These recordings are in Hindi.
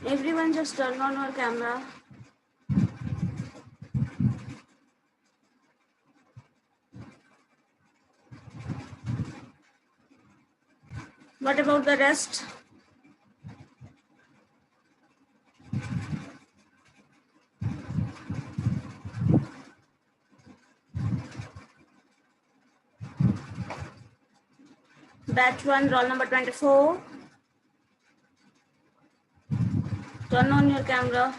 Everyone just turn on your camera. What about the rest? Batch 1, roll number 24. Turn on your camera.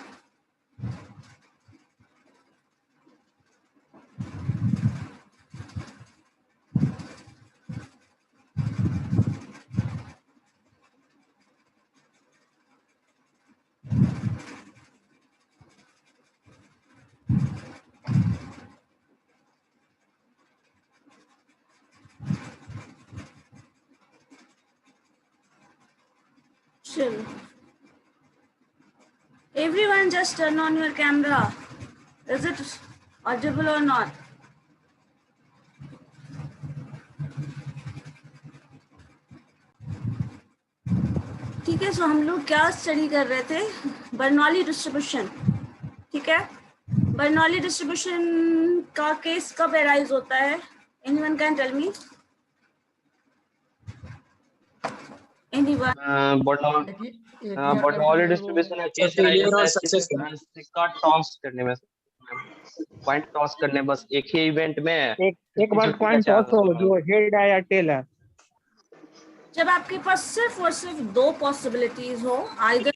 Chill. Everyone just turn on your camera. Is it audible or not? ठीक है, सो हम लोग क्या स्टडी कर रहे थे? Bernoulli distribution. ठीक है, बर्नौली डिस्ट्रीब्यूशन का केस कब अराइज होता है? Anyone can tell me? Anyone? Bernoulli distribution इसका टॉस करने में, पॉइंट टॉस करने, बस एक ही इवेंट में एक बार पॉइंट टॉस हो जो हेड है या टेल है. जब आपके पास सिर्फ और सिर्फ दो पॉसिबिलिटीज हो, आइदर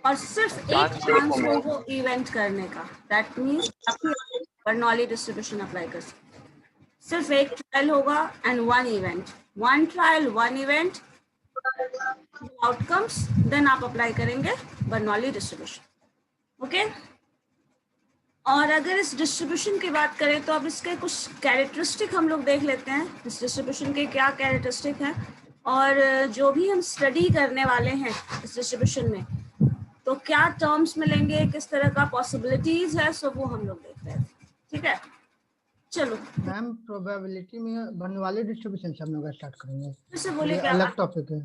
और सिर्फ एक चांस हो वो इवेंट करने का, दैट मीन्स आप बर्नौली डिस्ट्रीब्यूशन अप्लाई कर सकते हैं. सिर्फ एक ट्रायल होगा and one event, one trial one event, outcomes, then आप अप्लाई करेंगे बर्नौली डिस्ट्रीब्यूशन. ओके, और अगर इस डिस्ट्रीब्यूशन की बात करें तो अब इसके कुछ कैरेक्टरिस्टिक हम लोग देख लेते हैं. इस डिस्ट्रीब्यूशन के क्या कैरेक्टरिस्टिक हैं, और जो भी हम स्टडी करने वाले हैं इस डिस्ट्रीब्यूशन में, तो क्या टर्म्स मिलेंगे, किस तरह का पॉसिबिलिटीज है, सो वो हम लोग देख रहे हैं. ठीक है, चलो. मैम प्रोबेबिलिटी में बर्नौली डिस्ट्रीब्यूशन से हम लोग स्टार्ट करेंगे. फिर से बोलिए, क्या अलग टॉपिक है.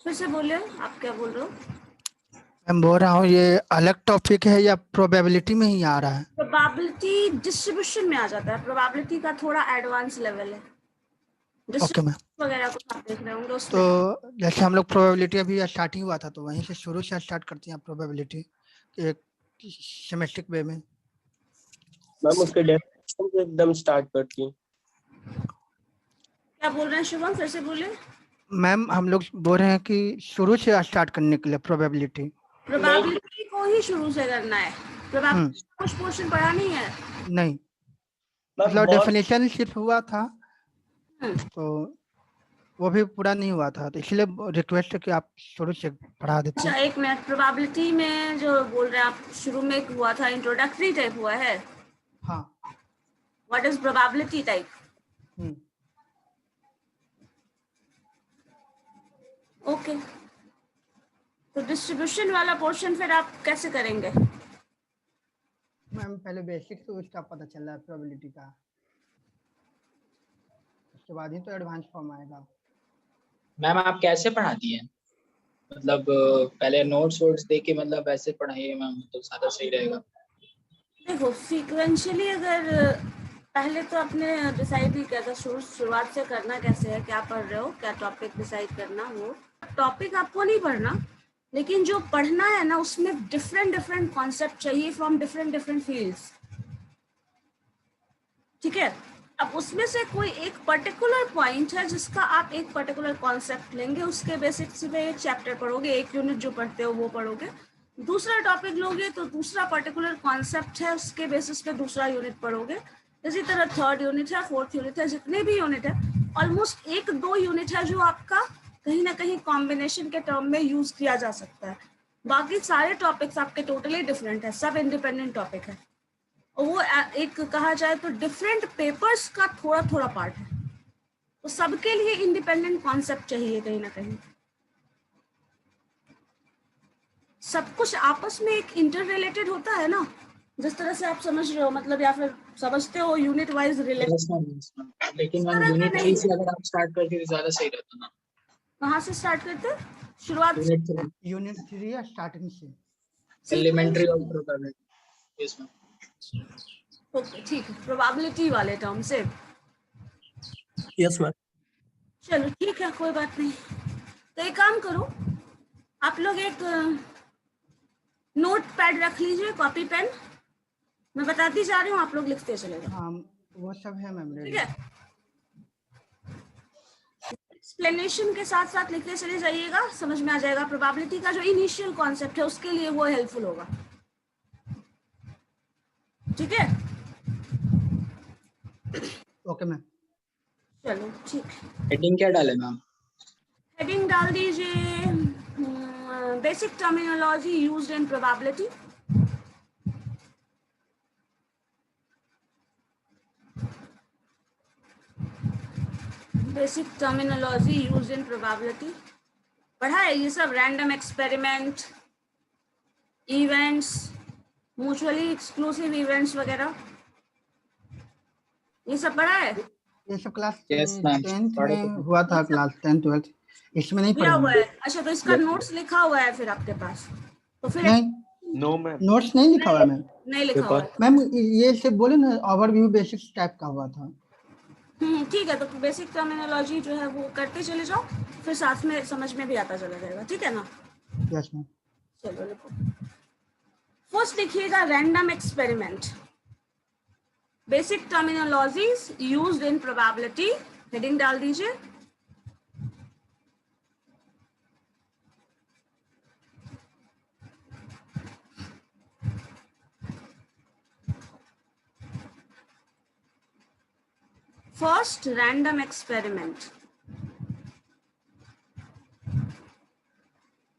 फिर से बोलिए, आप क्या बोल रहे हो? मैं बोल रहा हूँ ये अलग टॉपिक है या प्रोबेबिलिटी में ही आ रहा है? प्रोबेबिलिटी डिस्ट्रीब्यूशन में आ जाता है. प्रोबेबिलिटी का थोड़ा एडवांस लेवल है. Okay ma'am. वगैरह कुछ आप देख रहे होंगे उसमें. तो जैसे हम लोग प्रोबेबिलिटी अभी स्टार्टिंग हुआ था तो वहीं से शुरू से स्टार्ट करते हैं प्रोबेबिलिटी एक सिमेट्रिक वे में. मैम उसके डेफिनेशन से एकदम स्टार्ट करती हैं. क्या बोल रहे हैं शुभम? फिर से बोलिए. मैम हम लोग बोल रहे हैं कि शुरू से स्टार्ट करने के लिए प्रोबेबिलिटी को ही शुरू से करना है. प्रोबेबिलिटी कुछ पोर्शन पढ़ा नहीं है? नहीं, मतलब डेफिनेशन सिर्फ हुआ था तो वो भी पूरा नहीं हुआ था, तो इसलिए रिक्वेस्ट है कि आप शुरू से पढ़ा देते. अच्छा, एक मिनट. प्रोबेबिलिटी में जो बोल रहे हैं आप, शुरू में हुआ था इंट्रोडक्टरी टाइप हुआ है. हाँ. What is probability type? Okay, तो डिस्ट्रीब्यूशन वाला पोर्शन फिर आप कैसे करेंगे? मैम पहले बेसिक तो उसका पता चल रहा है प्रोबेबिलिटी का, उसके बाद ही तो एडवांस फॉर्म आएगा. मैम आप कैसे पढ़ाती हैं? मतलब पहले नोट्स वोट्स दे के मतलब ऐसे पढ़ाइए मैम, तो ज़्यादा सही रहेगा. देखो, सीक्वेंशियली अगर पहले तो आपने डिसाइड नहीं किया था शुरुआत से करना कैसे है, क्या पढ़ रहे हो, क्या टॉपिक डिसाइड करना, वो टॉपिक आपको नहीं पढ़ना, लेकिन जो पढ़ना है ना उसमें डिफरेंट कॉन्सेप्ट चाहिए फ्रॉम डिफरेंट फील्ड्स. ठीक है, अब उसमें से कोई एक पर्टिकुलर पॉइंट है जिसका आप एक पर्टिकुलर कॉन्सेप्ट लेंगे, उसके बेसिक्स में एक चैप्टर पढ़ोगे, एक यूनिट जो पढ़ते हो वो पढ़ोगे. दूसरा टॉपिक लोगे तो दूसरा पर्टिकुलर कॉन्सेप्ट है, उसके बेसिस पे दूसरा यूनिट पढ़ोगे. इसी तरह थर्ड यूनिट है, फोर्थ यूनिट है, जितने भी यूनिट है, ऑलमोस्ट एक दो यूनिट है जो आपका कहीं ना कहीं कॉम्बिनेशन के टर्म में यूज किया जा सकता है. बाकी सारे टॉपिक्स आपके टोटली डिफरेंट है, सब इंडिपेंडेंट टॉपिक है, और वो एक कहा जाए तो डिफरेंट पेपर्स का थोड़ा पार्ट है. तो सबके लिए इंडिपेंडेंट कॉन्सेप्ट चाहिए कहीं ना कहीं. सब कुछ आपस में एक इंटर रिलेटेड होता है ना, जिस तरह से आप समझ रहे हो, मतलब या फिर समझते हो यूनिट वाइज रिलेटेड. लेकिन मैम यूनिट वाइज अगर आप स्टार्ट करते तो ज़्यादा सही रहता ना. कहाँ से स्टार्ट करते? शुरुआत यूनिट 3 स्टार्टिंग से एलिमेंट्री ऑफ प्रोबेबिलिटी इसमें। ओके ठीक है, प्रोबेबिलिटी वाले टर्म से। Yes ma'am. चलो ठीक है, कोई बात नहीं। तो एक काम करो, आप लोग एक नोट पैड रख लीजिए, कॉपी पेन, मैं बताती जा रही हूँ, आप लोग लिखते चलेगा। हाँ वो सब है मैम ठीक रेडी। है, एक्सप्लेनेशन के साथ साथ लिखते चले जाइएगा, समझ में आ जाएगा। प्रोबेबिलिटी का जो इनिशियल कॉन्सेप्ट है उसके लिए वो हेल्पफुल होगा। ठीक है, ओके मैम। चलो ठीक है, हेडिंग क्या डाले मैम? हेडिंग डाल दीजिए basic terminology used in probability. Basic terminology used in probability पढ़ा है ये सब, random experiment, events, mutually exclusive events वगैरह, ये सब पढ़ा है? ये सब क्लास Yes, ma'am. 10th में हुआ था, क्लास 10th 12th, इसमें नहीं दिया पढ़ा हुआ मैम। है? अच्छा, तो इसका नोट्स लिखा हुआ है फिर आपके पास? तो फिर नहीं, नो मैम। नोट्स नहीं लिखा हुआ है मैम। नहीं लिखा हुआ है। मैम ये से बोले ना, ओवरव्यू बेसिक्स टाइप का हुआ था। ठीक है, तो बेसिक टर्मिनोलॉजी जो है वो करते चले जाओ, फिर साथ में समझ में भी आता चला जाएगा। ठीक है ना? Yes ma'am. चलो लिखो। फर्स्ट लिखिएगा random experiment, basic terminologies used in probability, heading डाल दीजिए। First random experiment.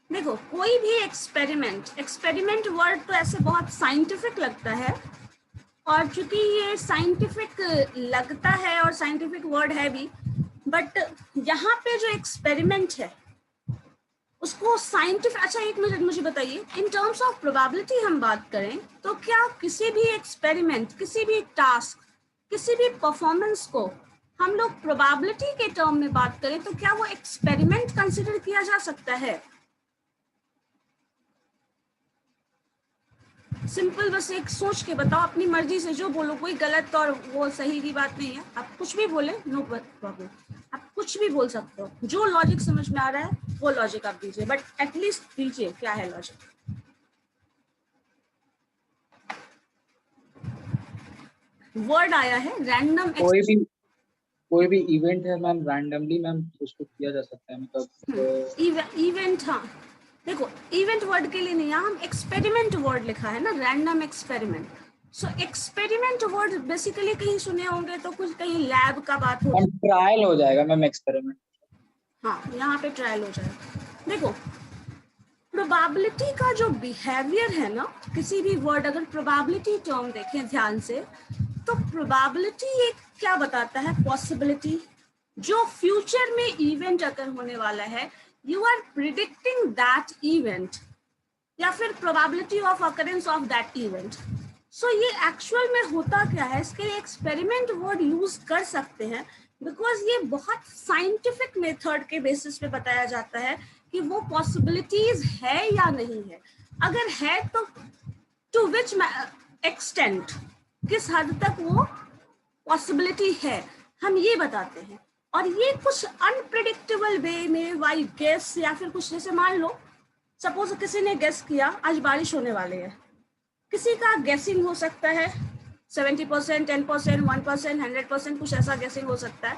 देखो, कोई भी एक्सपेरिमेंट वर्ड तो ऐसे बहुत साइंटिफिक लगता है, और चूंकि ये साइंटिफिक लगता है और साइंटिफिक वर्ड है भी, बट यहाँ पे जो एक्सपेरिमेंट है उसको साइंटिफिक, अच्छा एक मिनट मुझे बताइए, इन टर्म्स ऑफ प्रोबेबिलिटी हम बात करें तो क्या किसी भी एक्सपेरिमेंट, किसी भी टास्क, किसी भी परफॉर्मेंस को हम लोग प्रोबेबिलिटी के टर्म में बात करें तो क्या वो एक्सपेरिमेंट कंसिडर किया जा सकता है? सिंपल, बस एक सोच के बताओ, अपनी मर्जी से जो बोलो, कोई गलत और वो सही की बात नहीं है। आप कुछ भी बोले, नो प्रॉब्लम, आप कुछ भी बोल सकते हो, जो लॉजिक समझ में आ रहा है वो लॉजिक आप दीजिए, बट एटलीस्ट दीजिए क्या है लॉजिक। वर्ड आया है रैंडम। कोई भी इवेंट है मैम, रैंडमली मैम उसको किया जा सकता है, मतलब इवेंट। हाँ देखो, इवेंट वर्ड के लिए नहीं, यहाँ हम एक्सपेरिमेंट वर्ड लिखा है ना, रैंडम एक्सपेरिमेंट। सो एक्सपेरिमेंट वर्ड बेसिकली कहीं सुने होंगे तो कुछ कहीं लैब का बात हो, ट्रायल हो जाएगा मैम एक्सपेरिमेंट। हाँ, यहाँ पे ट्रायल हो जाएगा। देखो, प्रोबेबिलिटी का जो बिहेवियर है ना, किसी भी वर्ड, अगर प्रोबेबिलिटी टर्म देखें ध्यान से, तो प्रोबेबिलिटी एक क्या बताता है? पॉसिबिलिटी, जो फ्यूचर में इवेंट अगर होने वाला है, you are predicting that event, या फिर probability of occurrence of that event. So ये एक्चुअल में होता क्या है, इसके लिए एक्सपेरिमेंट वर्ड यूज कर सकते हैं, बिकॉज ये बहुत साइंटिफिक मेथड के बेसिस पे बताया जाता है कि वो पॉसिबिलिटीज है या नहीं है। अगर है तो टू विच एक्सटेंट, किस हद तक वो पॉसिबिलिटी है, हम ये बताते हैं। और ये कुछ अनप्रिडिक्टेबल वे में बाई गेस, या फिर कुछ, जैसे मान लो सपोज किसी ने गेस किया आज बारिश होने वाली है, किसी का गेसिंग हो सकता है 70%, 10%, 1%, 100%, कुछ ऐसा गेसिंग हो सकता है।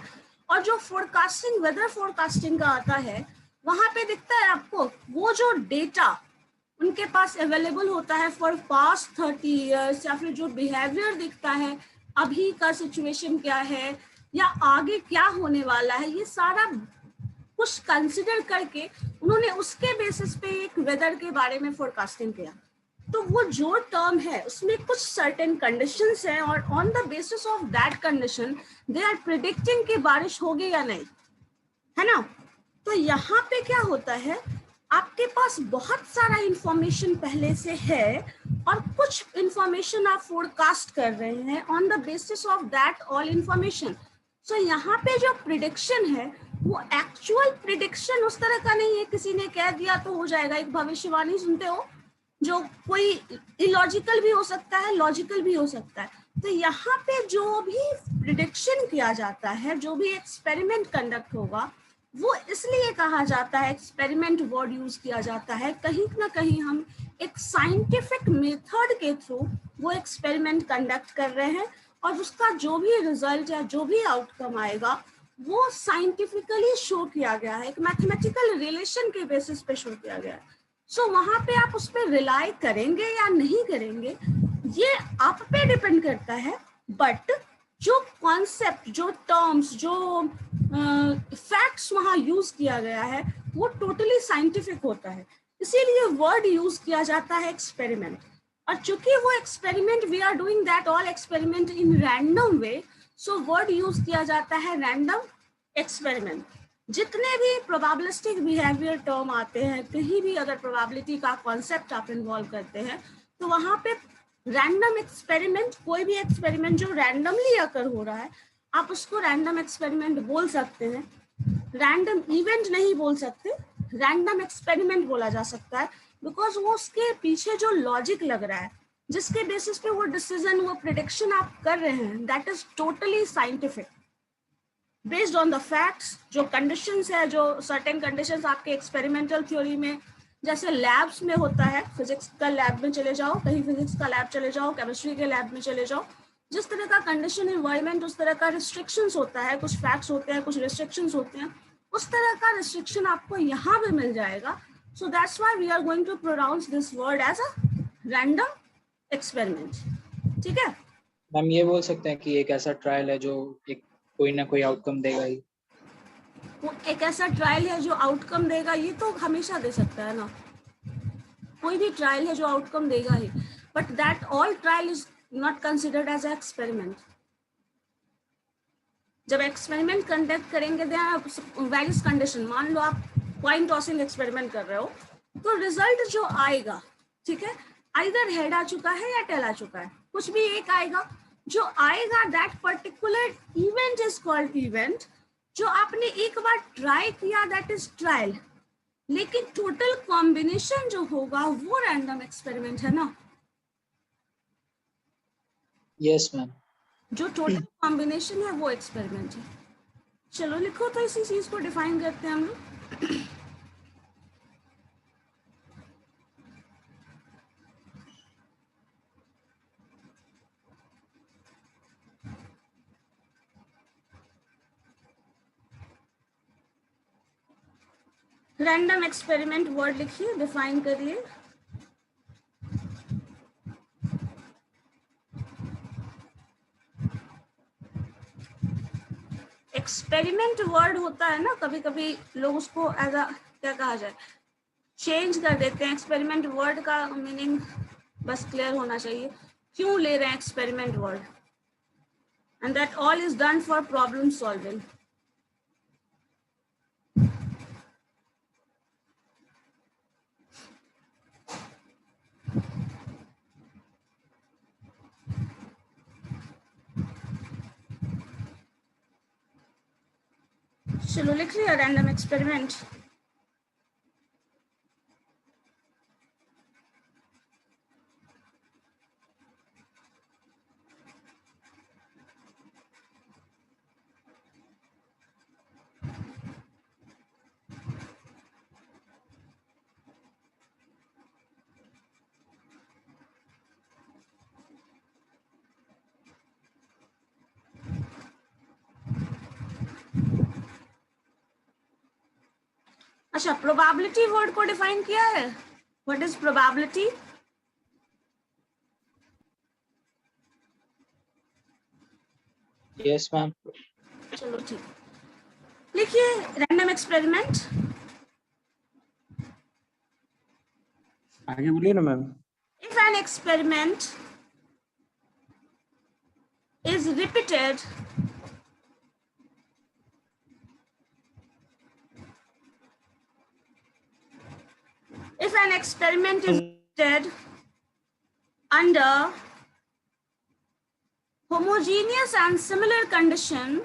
और जो फोरकास्टिंग, वेदर फोरकास्टिंग का आता है, वहां पे दिखता है आपको वो जो डेटा उनके पास अवेलेबल होता है फॉर पास्ट 30 ईयर्स, या फिर जो बिहेवियर दिखता है, अभी का सिचुएशन क्या है या आगे क्या होने वाला है, ये सारा कुछ कंसिडर करके उन्होंने उसके बेसिस पे एक वेदर के बारे में फोरकास्टिंग किया। तो वो जो टर्म है उसमें कुछ सर्टेन कंडीशंस हैं, और on the basis of that condition they are predicting कि बारिश होगी या नहीं, है ना? तो यहाँ पे क्या होता है, आपके पास बहुत सारा इंफॉर्मेशन पहले से है और कुछ इंफॉर्मेशन आप फोरकास्ट कर रहे हैं on the basis of that all information. So यहाँ पे जो प्रिडिक्शन है वो एक्चुअल प्रिडिक्शन उस तरह का नहीं है किसी ने कह दिया तो हो जाएगा। एक भविष्यवाणी सुनते हो जो कोई इलॉजिकल भी हो सकता है, लॉजिकल भी हो सकता है। तो यहाँ पे जो भी प्रिडिक्शन किया जाता है, जो भी एक्सपेरिमेंट कंडक्ट होगा, वो इसलिए कहा जाता है, एक्सपेरिमेंट वर्ड यूज किया जाता है, कहीं ना कहीं हम एक साइंटिफिक मेथड के थ्रू वो एक्सपेरिमेंट कंडक्ट कर रहे हैं और उसका जो भी रिजल्ट या जो भी आउटकम आएगा वो साइंटिफिकली शो किया गया है, एक मैथमेटिकल रिलेशन के बेसिस पे शो किया गया है। सो वहां पे आप उस पर रिलाई करेंगे या नहीं करेंगे ये आप पे डिपेंड करता है, बट जो कॉन्सेप्ट, जो टर्म्स, जो फैक्ट्स वहां यूज किया गया है वो टोटली साइंटिफिक होता है, इसीलिए वर्ड यूज किया जाता है एक्सपेरिमेंट। और चूंकि वो experiment we are doing that all experiment in random way, so word use किया जाता है रैंडम एक्सपेरिमेंट। जितने भी प्रोबेबिलिस्टिक बिहेवियर टर्म आते हैं, कहीं भी अगर प्रोबेबिलिटी का कॉन्सेप्ट आप इन्वॉल्व करते हैं तो वहां पे रैंडम एक्सपेरिमेंट, कोई भी एक्सपेरिमेंट जो रैंडमली अकर हो रहा है आप उसको रैंडम एक्सपेरिमेंट बोल सकते हैं। रैंडम इवेंट नहीं बोल सकते, रैंडम एक्सपेरिमेंट बोला जा सकता है, बिकॉज वो उसके पीछे जो लॉजिक लग रहा है, जिसके बेसिस पे वो डिसीजन, वो प्रिडिक्शन आप कर रहे हैं, that is totally scientific based on the facts. जो कंडीशंस है, जो सर्टेन कंडीशंस आपके एक्सपेरिमेंटल थ्योरी में, जैसे लैब्स में होता है, फिजिक्स का लैब में चले जाओ, कहीं फिजिक्स का लैब चले जाओ, केमिस्ट्री के लैब में चले जाओ, जिस तरह का कंडीशन एनवायरनमेंट, उस तरह का रिस्ट्रिक्शंस होता है, कुछ फैक्ट्स होते हैं, कुछ रिस्ट्रिक्शंस होते हैं, उस तरह का रिस्ट्रिक्शन आपको यहाँ पे मिल जाएगा। So that's why we are going to pronounce this word as a random experiment. ठीक है मैम, ये बोल सकते हैं कि एक ऐसा ट्रायल है जो एक कोई ना कोई आउटकम देगा ही। वो एक ऐसा ट्रायल है जो आउटकम देगा, ये तो हमेशा दे सकता है ना, कोई भी ट्रायल है जो आउटकम देगा ही, but that all trial is not considered as a experiment. जब एक्सपेरिमेंट कंडक्ट करेंगे वेरियस कंडीशन, मान लो आप कॉइन टॉसिंग एक्सपेरिमेंट कर रहे हो, तो रिजल्ट जो आएगा, ठीक है, आइदर हेड आ चुका है या टेल आ चुका है, कुछ भी एक आएगा, जो आएगा that particular event is called event. जो आपने एक बार ट्राई किया दैट इज ट्रायल, लेकिन टोटल कॉम्बिनेशन जो होगा वो रैंडम एक्सपेरिमेंट है ना। Yes ma'am. जो टोटल कॉम्बिनेशन है वो एक्सपेरिमेंट है। चलो लिखो तो इसी चीज को डिफाइन करते हैं हम लोग। रैंडम एक्सपेरिमेंट वर्ड लिखिए, डिफाइन करिए। एक्सपेरिमेंट वर्ड होता है ना, कभी कभी लोग उसको एज अ क्या कहा जाए, चेंज कर देते हैं। एक्सपेरिमेंट वर्ड का मीनिंग बस क्लियर होना चाहिए, क्यों ले रहे हैं experiment word, and that all is done for problem solving. चलो लिख लिया रैंडम एक्सपेरिमेंट। अच्छा, प्रोबेबिलिटी वर्ड को डिफाइन किया है। What is probability? Yes ma'am. चलो ठीक, लिखिए रैंडम एक्सपेरिमेंट। आगे बोलिए ना ma'am. If an experiment is repeated repeated under homogeneous and similar condition,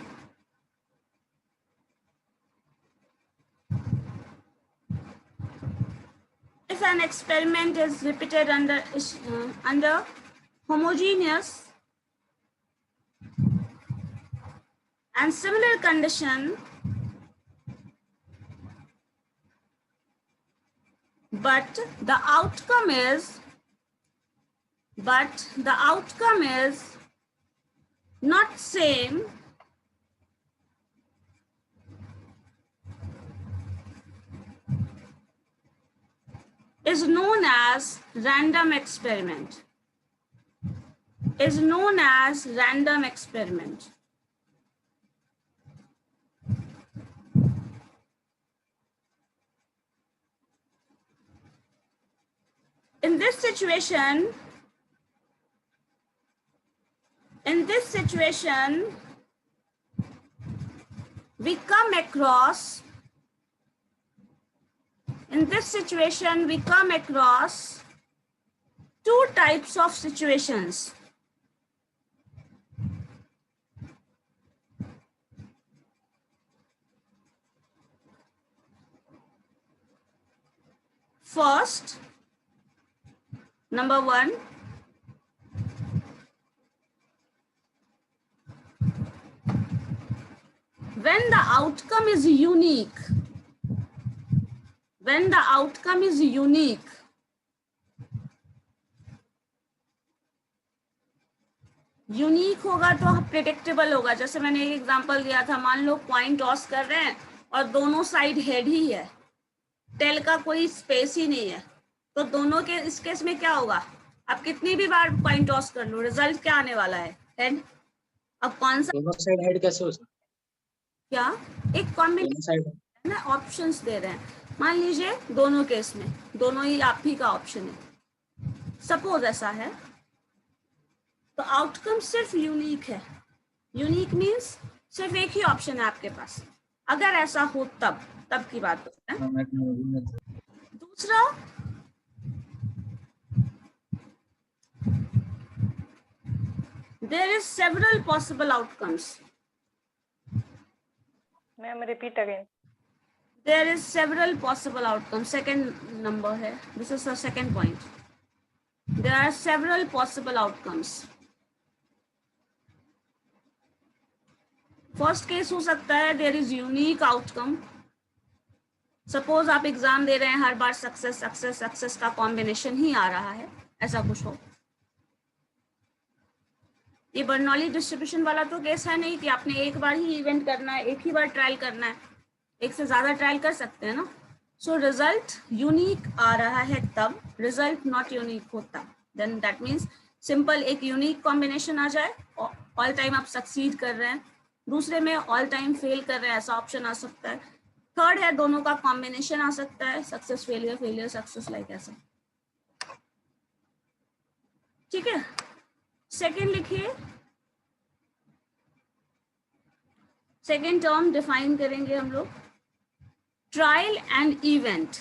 if an experiment is repeated under homogeneous and similar condition, but the outcome is not same, is known as random experiment. In this situation, we come across two types of situations. First, number one, when the outcome is unique, unique होगा तो प्रेडिक्टेबल होगा। जैसे मैंने एक एग्जांपल दिया था, मान लो कॉइन टॉस कर रहे हैं और दोनों साइड हेड ही है, टेल का कोई स्पेस ही नहीं है, तो दोनों के इस केस में क्या होगा, आप कितनी भी बार कॉइन टॉस कर लो, रिजल्ट क्या आने वाला है, हेड। अब कौन सा दोनों साइड हेड कैसे हो सकता क्या, एक कॉम्बिनेशन है? ना, ऑप्शंस दे रहे हैं। मान लीजिए दोनों केस में दोनों ही आप ही का ऑप्शन है, सपोज ऐसा है, तो आउटकम सिर्फ यूनिक है। यूनिक मींस सिर्फ एक ही ऑप्शन है आपके पास। अगर ऐसा हो तब की बात होता है। दूसरा, there is several possible outcomes. Ma'am, repeat again. There is several possible outcomes. Second number है, this is the second point. There are several possible outcomes. First case हो सकता है there is unique outcome. Suppose आप एग्जाम दे रहे हैं, हर बार सक्सेस का कॉम्बिनेशन ही आ रहा है, ऐसा कुछ हो। ये बर्नौली डिस्ट्रीब्यूशन वाला तो केस है नहीं कि आपने एक बार ही इवेंट करना है, एक ही बार ट्रायल करना है, एक से ज्यादा ट्रायल कर सकते हैं ना। सो रिजल्ट यूनिक आ रहा है तब, रिजल्ट नॉट यूनिक होता, देन दैट मीन्स सिंपल एक यूनिक कॉम्बिनेशन आ जाए, ऑल टाइम आप सक्सीड कर रहे हैं, दूसरे में ऑल टाइम फेल कर रहे हैं, ऐसा ऑप्शन आ सकता है। थर्ड है दोनों का कॉम्बिनेशन आ सकता है, success failure failure success, like ऐसा। ठीक है, सेकेंड लिखिए, सेकेंड टर्म डिफाइन करेंगे हम लोग, ट्रायल एंड इवेंट।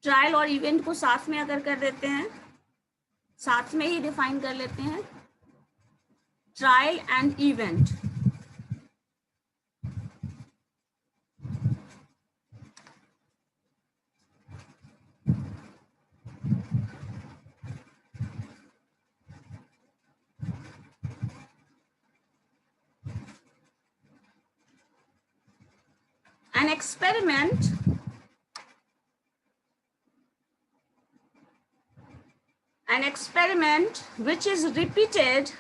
ट्रायल और इवेंट को साथ में अगर कर देते हैं, साथ में ही डिफाइन कर लेते हैं, trial and event. An experiment which is repeated,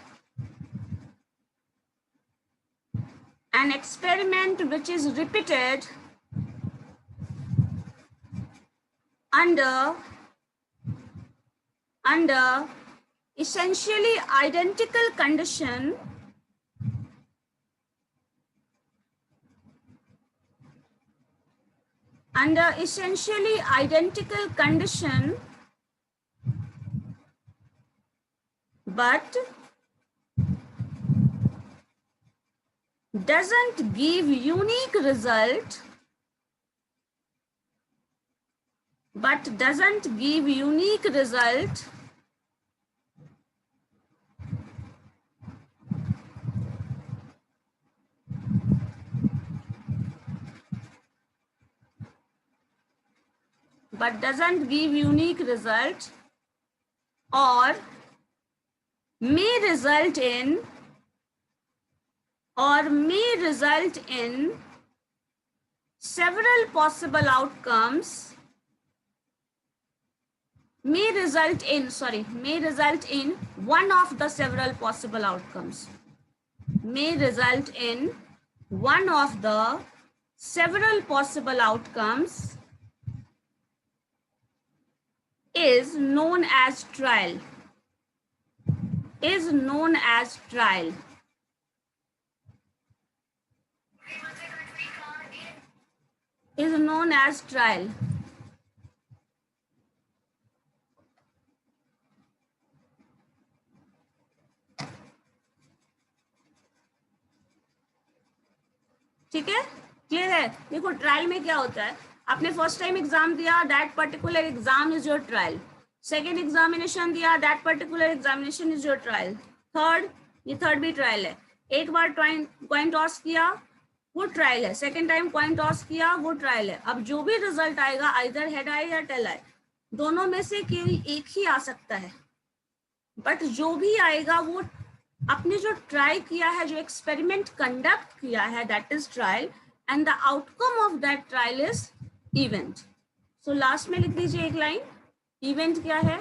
an experiment which is repeated under essentially identical condition, but doesn't give unique result, but doesn't give unique result or may result in several possible outcomes, may result in one of the several possible outcomes, may result in one of the several possible outcomes is known as trial, is known as trial. Is known as trial. ठीक है, क्लियर है? देखो ट्रायल में क्या होता है, आपने फर्स्ट टाइम एग्जाम दिया, that particular exam is your trial. Second examination दिया, that particular examination is your trial. Third, ये थर्ड भी ट्रायल है. एक बार कॉइन टॉस किया वो ट्रायल है, सेकेंड टाइम कॉइन टॉस किया वो ट्रायल है. अब जो भी रिजल्ट आएगा, आइदर हेड आए या टेल आए, दोनों में से कोई एक ही आ सकता है. बट जो भी आएगा वो आपने जो ट्राई किया है, जो एक्सपेरिमेंट कंडक्ट किया है, that is trial, and the outcome of that trial is event. So last में लिख दीजिए एक लाइन, इवेंट क्या है?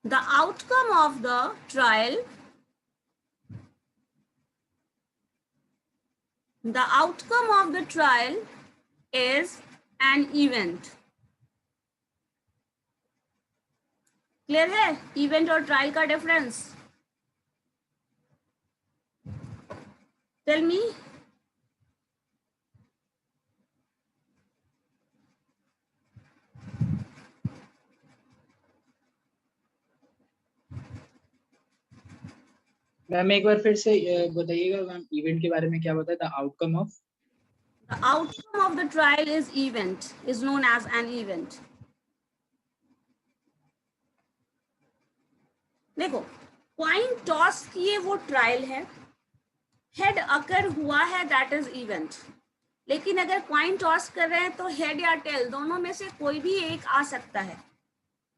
The outcome of the trial, the outcome of the trial is an event. Clear है इवेंट और ट्रायल का डिफरेंस? Tell me. मैम एक बार फिर से बताइएगा मैम, इवेंट के बारे में क्या बताया था? Outcome of, The outcome of the trial is event, is known as an event. देखो कॉइन टॉस किए वो ट्रायल है, हेड अकर हुआ है दैट इज इवेंट. लेकिन अगर कॉइन टॉस कर रहे हैं तो हेड या टेल दोनों में से कोई भी एक आ सकता है.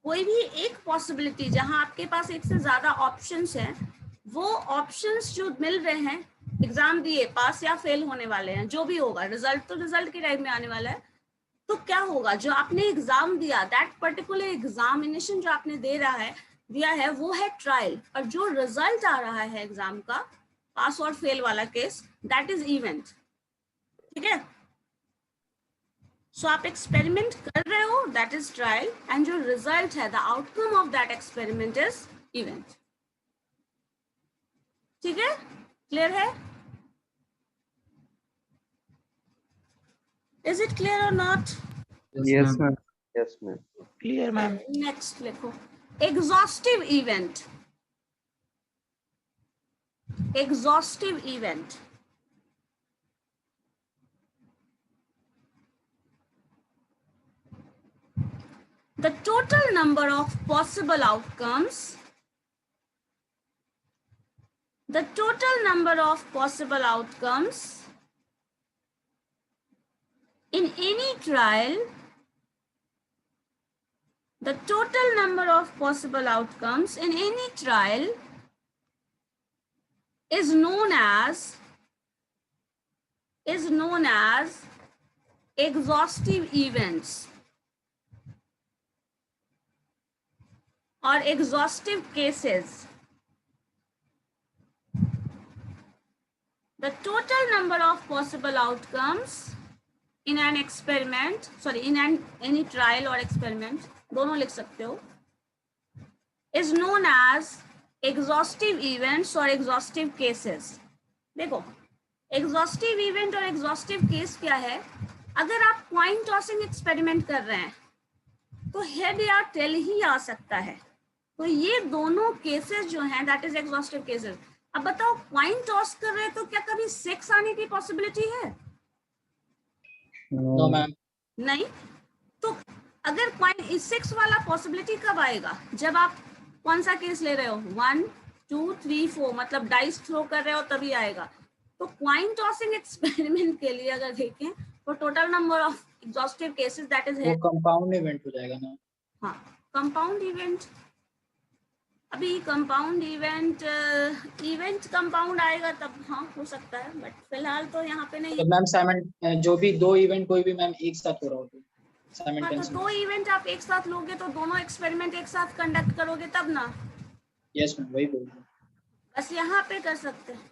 कोई भी एक पॉसिबिलिटी, जहां आपके पास एक से ज्यादा ऑप्शंस हैं, वो ऑप्शंस जो मिल रहे हैं, एग्जाम दिए पास या फेल होने वाले हैं, जो भी होगा रिजल्ट तो रिजल्ट के टाइम में आने वाला है. तो क्या होगा, जो आपने एग्जाम दिया, दैट पर्टिकुलर एग्जामिनेशन जो आपने दिया है वो है ट्रायल, और जो रिजल्ट आ रहा है एग्जाम का, पास और फेल वाला केस, दैट इज इवेंट. ठीक है, सो आप एक्सपेरिमेंट कर रहे हो, दैट इज ट्रायल, एंड जो रिजल्ट है, the outcome of that experiment is event. ठीक है, क्लियर है? इज इट क्लियर और not? Yes, ma'am. Yes, ma'am. Clear, ma'am. Next लिखो, exhaustive event. Exhaustive event. The total number of possible outcomes, the total number of possible outcomes in any trial, the total number of possible outcomes in any trial is known as exhaustive events or exhaustive cases. The total number of possible outcomes in an experiment, any trial or experiment, दोनों लिख सकते हो, is known as exhaustive events or exhaustive cases. देखो exhaustive event और exhaustive case क्या है? अगर आप कॉइन टॉसिंग एक्सपेरिमेंट कर रहे हैं तो हेड या टेल ही आ सकता है. तो ये दोनों केसेस जो हैं, दैट इज एग्जॉस्टिव केसेस. अब बताओ, कॉइन टॉस कर रहे हैं तो क्या कभी 6 आने की पॉसिबिलिटी है? No ma'am. नहीं. तो अगर कॉइन 6 वाला पॉसिबिलिटी कब आएगा? जब आप कौन सा केस ले रहे हो, 1 2 3 4, मतलब डाइस थ्रो कर रहे हो तभी आएगा. तो कॉइन टॉसिंग एक्सपेरिमेंट के लिए अगर देखें तो total number of exhaustive cases that is वो कंपाउंड इवेंट हो जाएगा ना? हाँ, कंपाउंड इवेंट, अभी कंपाउंड इवेंट कंपाउंड आएगा तब हाँ हो सकता है, बट फिलहाल तो यहाँ पे नहीं। तो मैम जो भी 2 इवेंट कोई भी मैम एक साथ हो रहा हो तो हाँ, तो 2 इवेंट आप एक साथ लोगे तो दोनों एक्सपेरिमेंट एक साथ कंडक्ट करोगे तब ना। यस मैम, वही बोल रहा हूँ। बस यहाँ पे कर सकते हैं,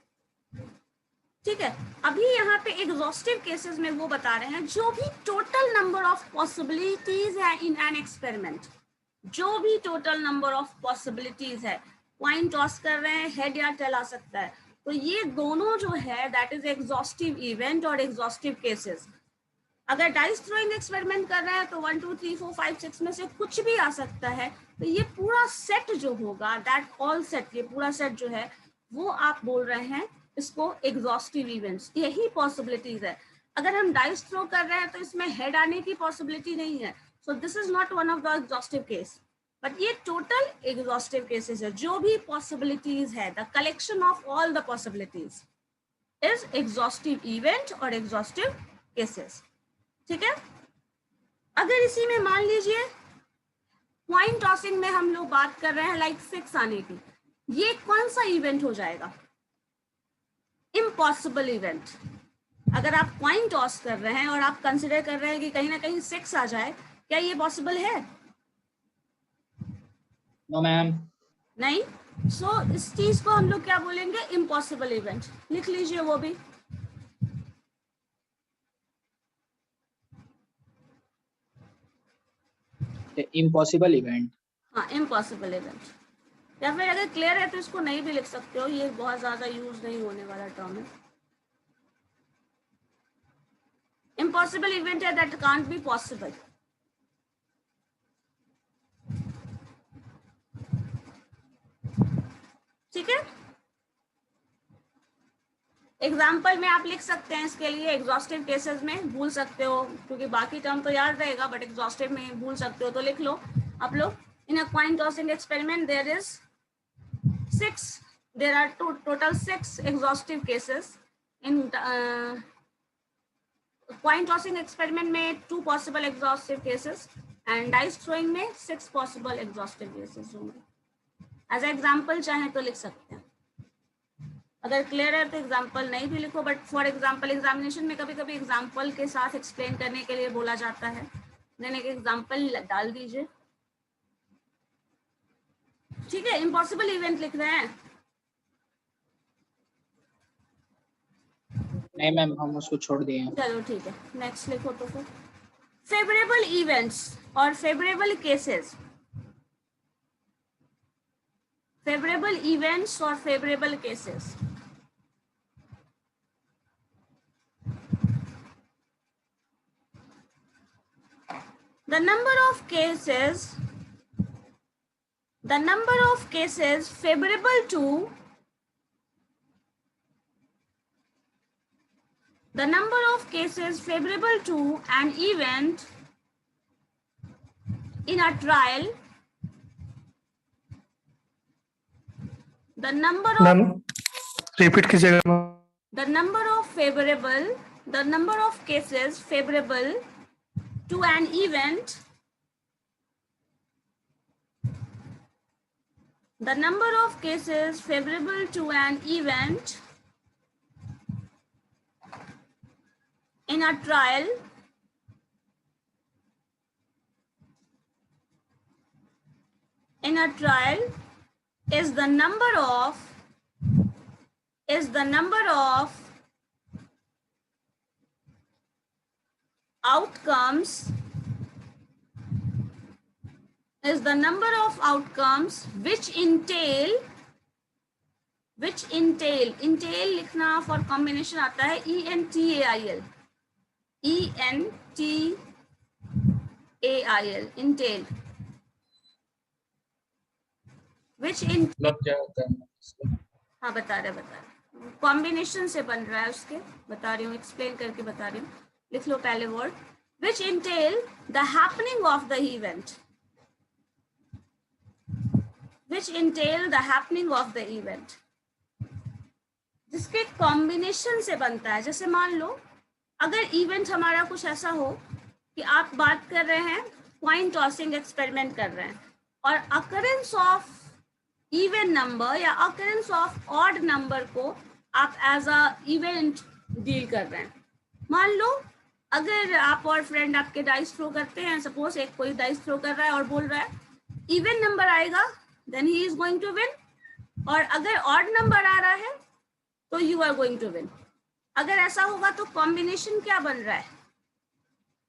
ठीक है। अभी यहाँ पे एग्जॉस्टिव केसेस में वो बता रहे हैं जो भी टोटल नंबर ऑफ पॉसिबिलिटीज है इन एन एक्सपेरिमेंट, जो भी टोटल नंबर ऑफ पॉसिबिलिटीज है, कॉइन टॉस कर रहे हैं, हेड या टेल आ सकता है, तो ये दोनों जो है दैट इज एग्जॉस्टिव इवेंट और एग्जॉस्टिव केसेस। अगर डाइस थ्रोइंग एक्सपेरिमेंट कर रहे हैं तो 1 2 3 4 5 6 में से कुछ भी आ सकता है, तो ये पूरा सेट जो होगा दैट ऑल सेट, ये पूरा सेट जो है वो आप बोल रहे हैं इसको एग्जॉस्टिव इवेंट्स, यही पॉसिबिलिटीज है। अगर हम डाइस थ्रो कर रहे हैं तो इसमें हेड आने की पॉसिबिलिटी नहीं है, so this is not one of the exhaustive case, but ये टोटल एग्जॉस्टिव केसेस है। जो भी पॉसिबिलिटीज है, the collection of all the possibilities is exhaustive event और एग्जॉस्टिव केसेस, ठीक है। अगर इसी में मान लीजिए कॉइन टॉसिंग में हम लोग बात कर रहे हैं लाइक 6 आने की, ये कौन सा इवेंट हो जाएगा? Impossible event. अगर आप कॉइन टॉस कर रहे हैं और आप कंसिडर कर रहे हैं कि कहीं ना कहीं 6 आ जाए, क्या ये पॉसिबल है? No ma'am. नहीं। सो इस चीज को हम लोग क्या बोलेंगे? Impossible event. लिख लीजिए वो भी। Impossible event. हाँ, इम्पॉसिबल इवेंट। या फिर अगर क्लियर है तो इसको नहीं भी लिख सकते हो, ये बहुत ज्यादा यूज नहीं होने वाला टर्म है। इम्पॉसिबल इवेंट है दैट कांट बी पॉसिबल। ठीक है। एग्जाम्पल में आप लिख सकते हैं इसके लिए, एग्जॉस्टिव केसेस में भूल सकते हो क्योंकि बाकी टर्म तो याद रहेगा, बट एग्जॉस्टिव में भूल सकते हो तो लिख लो आप लोग। In a coin tossing experiment there are total 6 exhaustive cases. In coin tossing experiment में 2 possible exhaustive cases and dice throwing में 6 possible exhaustive cases होंगे। एज एग्जाम्पल चाहे तो लिख सकते हैं, अगर क्लियर है तो एग्जाम्पल नहीं भी लिखो, बट फॉर एग्जाम्पल एग्जामिनेशन में कभी कभी एग्जाम्पल के साथ एक्सप्लेन करने के लिए बोला जाता है, देन एक एग्जाम्पल डाल दीजिए, ठीक है। इम्पॉसिबल इवेंट लिख रहे हैं? नहीं मैम, हम उसको छोड़ दिए हैं। चलो ठीक है, नेक्स्ट लिखो तो फिर। फेवरेबल इवेंट्स और फेवरेबल केसेस, फेवरेबल इवेंट्स और favourable cases. The number of cases favorable to an event in a trial, the number of cases favorable to an event, the number of cases favorable to an event in a trial is the number of outcomes which entail लिखना फॉर कॉम्बिनेशन आता है ENTAIL, entail, which मतलब क्या होता है? हाँ बता रहे कॉम्बिनेशन से बन रहा है उसके, बता रही हूँ, एक्सप्लेन करके बता रही हूँ। लिख लो पहले word, which entail the happening of the event, which entail the happening of the event, जिसके कॉम्बिनेशन से बनता है। जैसे मान लो अगर इवेंट हमारा कुछ ऐसा हो कि आप बात कर रहे हैं, कॉइन टॉसिंग एक्सपेरिमेंट कर रहे हैं, और अकरेंस ऑफ इवन नंबर या अकरेंस ऑफ ऑड नंबर को आप एज अ इवेंट डील कर रहे हैं। मान लो अगर आप और फ्रेंड आपके डाइस थ्रो करते हैं, सपोज एक कोई डाइस थ्रो कर रहा है और बोल रहा है इवन नंबर आएगा then he is going to win, और अगर ऑड नंबर आ रहा है तो you are going to win. अगर ऐसा होगा तो कॉम्बिनेशन क्या बन रहा है,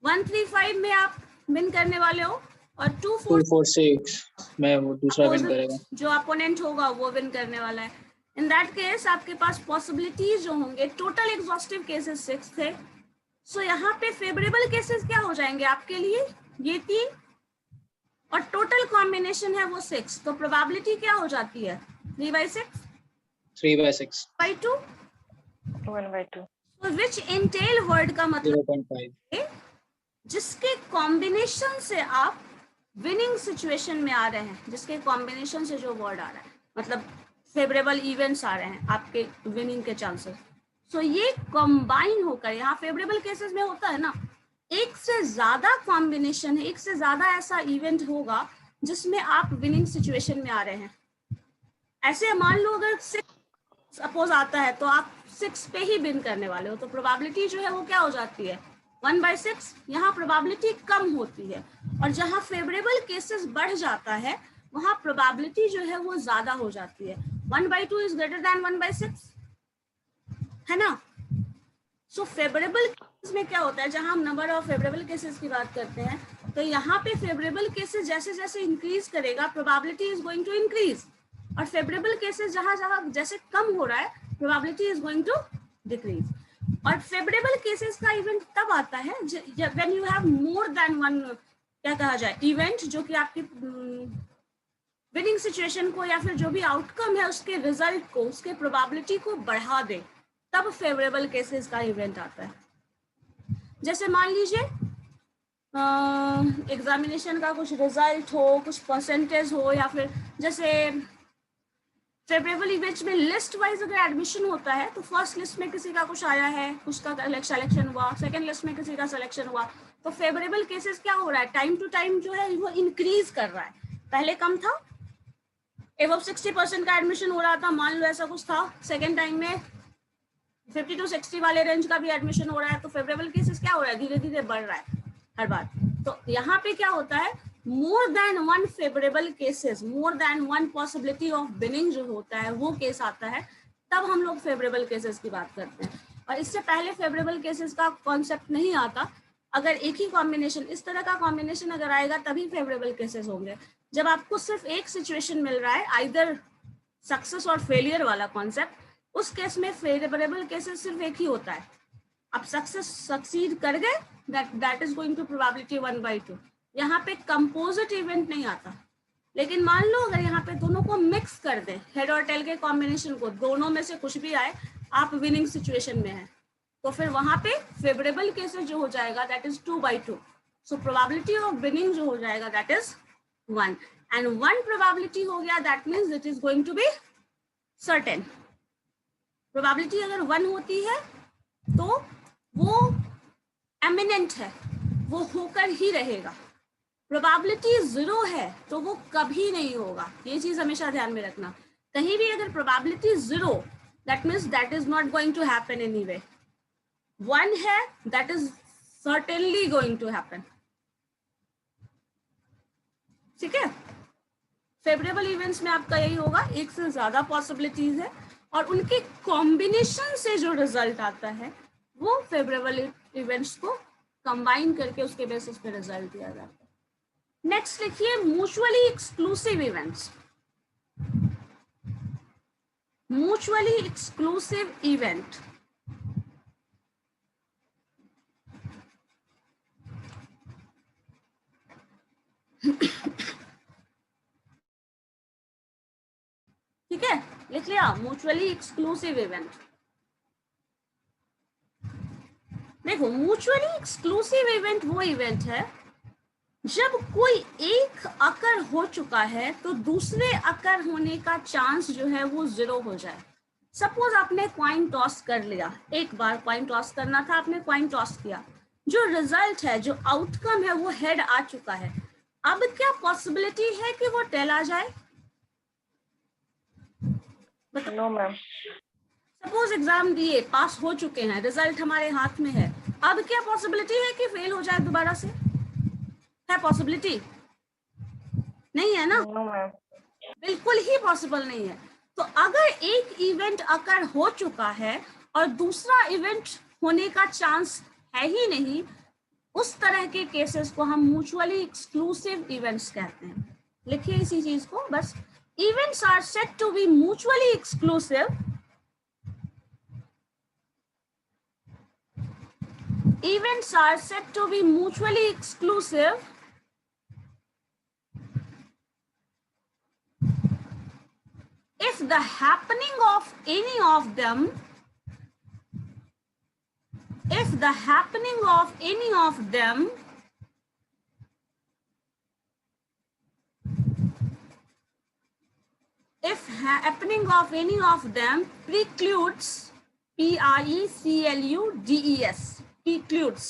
135 में आप विन करने वाले हो और 246 में वो दूसरा विन करेगा, जो अपोनेंट होगा वो विन करने वाला है। इन दैट केस आपके पास पॉसिबिलिटीज जो होंगे, टोटल एग्जॉस्टिव केसेस 6 थे, सो यहाँ पे फेवरेबल केसेस क्या हो जाएंगे आपके लिए, ये 3, और टोटल कॉम्बिनेशन है वो 6, तो प्रोबेबिलिटी क्या हो जाती है 3/6 3/6/2 1/2। तो विच इंटेल वर्ड का मतलब 0.5 जिसके कॉम्बिनेशन से आप विनिंग सिचुएशन में आ रहे हैं, जिसके कॉम्बिनेशन से जो वर्ड आ रहा है, मतलब फेवरेबल इवेंट्स आ रहे हैं आपके विनिंग के चांसेस। सो ये कंबाइन होकर, यहाँ फेवरेबल केसेस में होता है ना, एक से ज्यादा कॉम्बिनेशन है, एक से ज्यादा ऐसा इवेंट होगा जिसमें आप विनिंग सिचुएशन में आ रहे हैं। ऐसे मान लो अगर 6 सपोज आता है तो आप 6 पे ही विन करने वाले हो, तो प्रोबेबिलिटी जो है वो क्या हो जाती है 1/6। यहाँ प्रोबेबिलिटी कम होती है, और जहाँ फेवरेबल केसेस बढ़ जाता है वहाँ प्रोबेबिलिटी जो है वो ज्यादा हो जाती है। 1/2 इज ग्रेटर देन 1/6, है ना। सो फेवरेबल केसेस में क्या होता है, जहाँ हम नंबर ऑफ फेवरेबल केसेस की बात करते हैं, तो यहाँ पे फेवरेबल केसेस जैसे जैसे इंक्रीज करेगा probability is going to increase, और फेवरेबल केसेस जहाँ जहाँ जैसे कम हो रहा है probability is going to decrease. और फेवरेबल केसेस का इवेंट तब आता है when you have more than one, क्या कहा जाए, इवेंट जो कि आपकी विनिंग सिचुएशन को या फिर जो भी आउटकम है उसके रिजल्ट को, उसके प्रोबेबिलिटी को बढ़ा दे, तब फेवरेबल केसेस का इवेंट आता है। जैसे मान लीजिए एग्जामिनेशन का कुछ रिजल्ट हो, कुछ परसेंटेज हो, या फिर जैसे फेवरेबल इवेंट्स में लिस्ट वाइज अगर एडमिशन होता है तो फर्स्ट लिस्ट में किसी का कुछ आया है, कुछ का सिलेक्शन हुआ, सेकंड लिस्ट में किसी का सिलेक्शन हुआ, तो फेवरेबल केसेस क्या हो रहा है, टाइम टू टाइम जो है वो इंक्रीज कर रहा है। पहले कम था, एबव 60% का एडमिशन हो रहा था, मान लो ऐसा कुछ था, सेकेंड टाइम में 50 to 60 वाले रेंज का भी एडमिशन हो रहा है, तो फेवरेबल केसेस क्या हो रहा है, धीरे धीरे बढ़ रहा है हर बार। तो यहाँ पे क्या होता है, मोर than one favourable cases, more than one possibility of winning जो होता है वो केस आता है, तब हम लोग फेवरेबल केसेस की बात करते हैं। और इससे पहले फेवरेबल केसेस का कॉन्सेप्ट नहीं आता। अगर एक ही कॉम्बिनेशन, इस तरह का कॉम्बिनेशन अगर आएगा तभी फेवरेबल केसेस होंगे। जब आपको सिर्फ एक सिचुएशन मिल रहा है, आइदर सक्सेस और फेलियर वाला कॉन्सेप्ट, उस केस में फेवरेबल केसेस सिर्फ एक ही होता है, आप सक्सीड कर गए, that is going to probability 1/2। यहाँ पे कंपोजिट इवेंट नहीं आता। लेकिन मान लो अगर यहाँ पे दोनों को मिक्स कर दे, हेड और टेल के कॉम्बिनेशन को, दोनों में से कुछ भी आए, आप विनिंग सिचुएशन में है, तो फिर वहां पे फेवरेबल केसेस जो हो जाएगा that is 2/2। So probability of winning जो हो जाएगा दैट इज 1, एंड 1 प्रोबेबिलिटी हो गया, that means it is going to be certain. Probability अगर 1 होती है तो वो एमिनेंट है, वो होकर ही रहेगा। प्रोबेबिलिटी 0 है तो वो कभी नहीं होगा, ये चीज हमेशा ध्यान में रखना। कहीं भी अगर probability 0, that means that is not going to happen anyway. 1 है, that is certainly going to happen. ठीक है, फेवरेबल इवेंट्स में आपका यही होगा, एक से ज्यादा पॉसिबिलिटीज है और उनके कॉम्बिनेशन से जो रिजल्ट आता है वो फेवरेबल इवेंट्स को कंबाइन करके उसके बेसिस पे रिजल्ट दिया जाता है। नेक्स्ट लिखिए mutually exclusive events. Mutually exclusive event ठीक है, लिख लिया म्यूचुअली एक्सक्लूसिव इवेंट। देखो म्यूचुअली एक्सक्लूसिव इवेंट वो इवेंट है जब कोई एक अकर हो चुका है तो दूसरे अकर होने का चांस जो है वो 0 हो जाए। सपोज आपने कॉइन टॉस कर लिया, एक बार कॉइन टॉस करना था, आपने कॉइन टॉस किया, जो रिजल्ट है, जो आउटकम है, वो हेड आ चुका है। अब क्या पॉसिबिलिटी है कि वो टेल आ जाए? No ma'am. सपोज एग्जाम दिए, पास हो चुके हैं, रिजल्ट हमारे हाथ में है, अब क्या पॉसिबिलिटी है कि फेल हो जाए दोबारा से? है पॉसिबिलिटी? नहीं है ना, नो मैम। बिल्कुल ही पॉसिबल नहीं है। तो अगर एक इवेंट अकर हो चुका है और दूसरा इवेंट होने का चांस है ही नहीं, उस तरह के केसेस को हम म्यूचुअली एक्सक्लूसिव इवेंट्स कहते हैं। लिखिए इसी चीज को बस, events are said to be mutually exclusive events are said to be mutually exclusive if the happening of any of them if the happening of any of them if happening of any of them precludes precludes precludes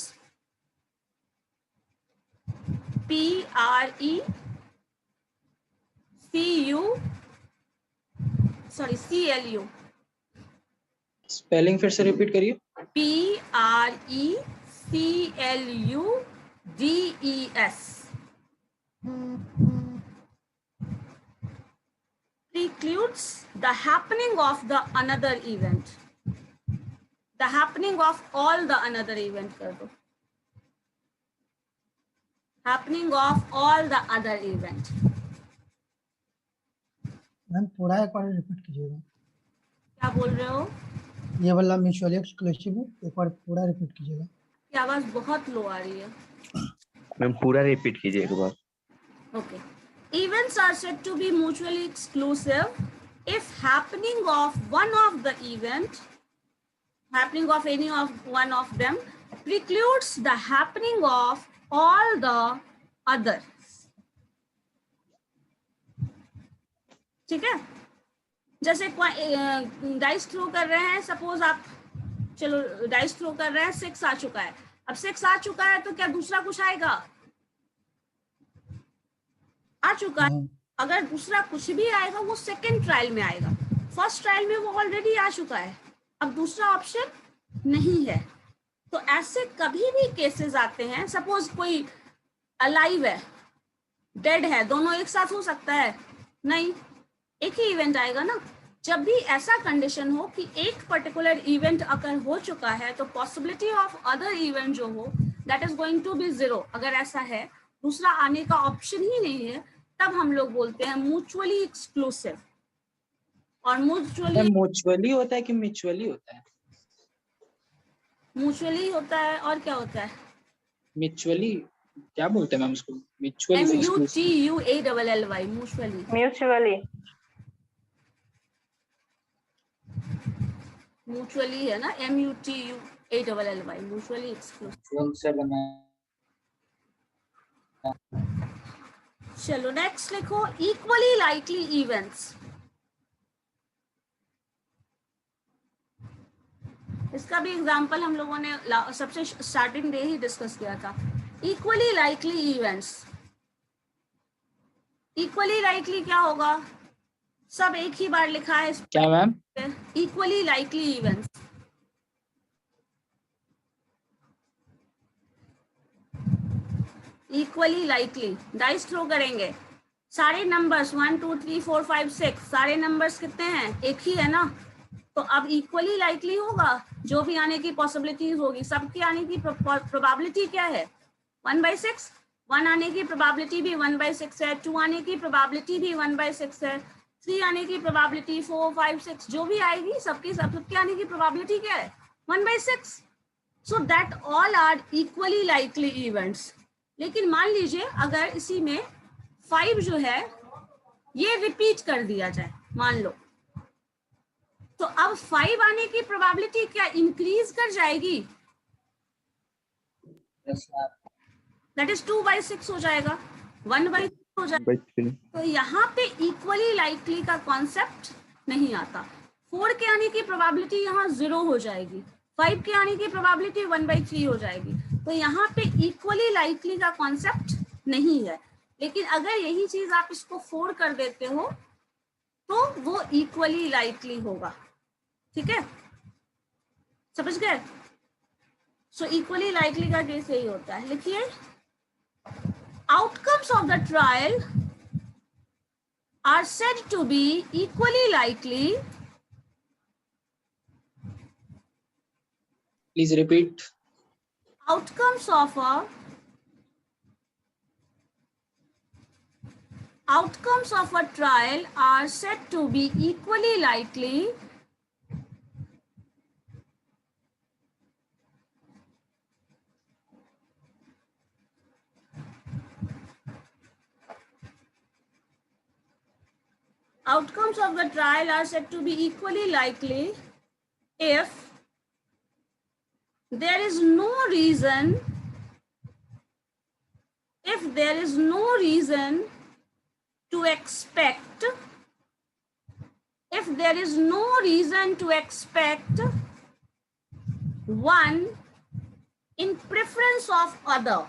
CLU spelling फिर से रिपीट करिए। PRECLUDES precludes the happening of the another event, the happening of all the another event कर दो, happening of all the other event। Ma'am पूरा एक बार रिपीट कीजिएगा। क्या बोल रहे हो? ये वाला म्यूचुअली एक्सक्लूसिव एक बार पूरा रिपीट कीजिएगा। की आवाज बहुत लो आ रही है। मैम पूरा रिपीट कीजिए एक बार। Okay. Events are said to be mutually exclusive if happening of one of the event, happening of any of one of them precludes the happening of all the others. ठीक है, जैसे डाइस थ्रो कर रहे हैं, सपोज आप चलो डाइस थ्रो कर रहे हैं, 6 आ चुका है, अब 6 आ चुका है तो क्या दूसरा कुछ आएगा? आ चुका है। अगर दूसरा कुछ भी आएगा वो सेकंड ट्रायल में आएगा, फर्स्ट ट्रायल में वो ऑलरेडी आ चुका है, अब दूसरा ऑप्शन नहीं है। तो ऐसे कभी भी केसेस आते हैं, सपोज कोई अलाइव है, डेड है, दोनों एक साथ हो सकता है? नहीं, एक ही इवेंट आएगा ना। जब भी ऐसा कंडीशन हो कि एक पर्टिकुलर इवेंट अगर हो चुका है तो पॉसिबिलिटी ऑफ अदर इवेंट जो हो that is going to be 0। अगर ऐसा है, दूसरा आने का ऑप्शन ही नहीं है, तब हम लोग बोलते हैं म्यूचुअली एक्सक्लूसिव। और म्यूचुअली होता है कि म्यूचुअली होता है? म्यूचुअली होता है। और क्या होता है? म्यूचुअली क्या बोलते हैं मैम उसको? Mutually MUTUALLY mutually. Mutually mutually है ना, MUTUALLY म्यूचुअली एक्सक्लूसिव। चलो नेक्स्ट लिखो, इक्वली लाइकली इवेंट्स। इसका भी एग्जांपल हम लोगों ने सबसे स्टार्टिंग डे ही डिस्कस किया था। Equally likely events, equally likely क्या होगा? सब एक ही बार लिखा है क्या ma'am? Equally likely events. Equally likely dice throw करेंगे, सारे नंबर्स 1 2 3 4 5 6 सारे नंबर्स कितने हैं? एक ही है ना। तो अब इक्वली लाइकली होगा, जो भी आने की पॉसिबिलिटीज होगी, सबकी आने की प्रोबेबिलिटी क्या है? 1/6। 1 आने की प्रोबेबिलिटी भी 1/6 है, 2 आने की प्रोबेबिलिटी भी 1/6 है, 3 आने की प्रोबेबिलिटी, 4 5 6 जो भी आएगी सबकी सबके आने की प्रोबेबिलिटी क्या है? 1/6। So that all are equally likely events. लेकिन मान लीजिए अगर इसी में 5 जो है ये रिपीट कर दिया जाए, मान लो, तो अब 5 आने की प्रोबेबिलिटी क्या इंक्रीज कर जाएगी? दैट इज 2/6 हो जाएगा, 1/6 हो जाएगा। तो यहाँ पे इक्वली लाइकली का कॉन्सेप्ट नहीं आता। 4 के आने की प्रोबेबिलिटी यहाँ 0 हो जाएगी, 5 के आने की प्रोबेबिलिटी 1/3 हो जाएगी। तो यहाँ पे इक्वली लाइकली का कॉन्सेप्ट नहीं है, लेकिन अगर यही चीज आप इसको 4 कर देते हो तो वो इक्वली लाइकली होगा। ठीक है, समझ गए? सो इक्वली लाइकली का केस यही होता है। लिखिए, outcomes of the trial are said to be equally likely. Please repeat. Outcomes of a trial are said to be equally likely if there is no reason to expect one in preference of other.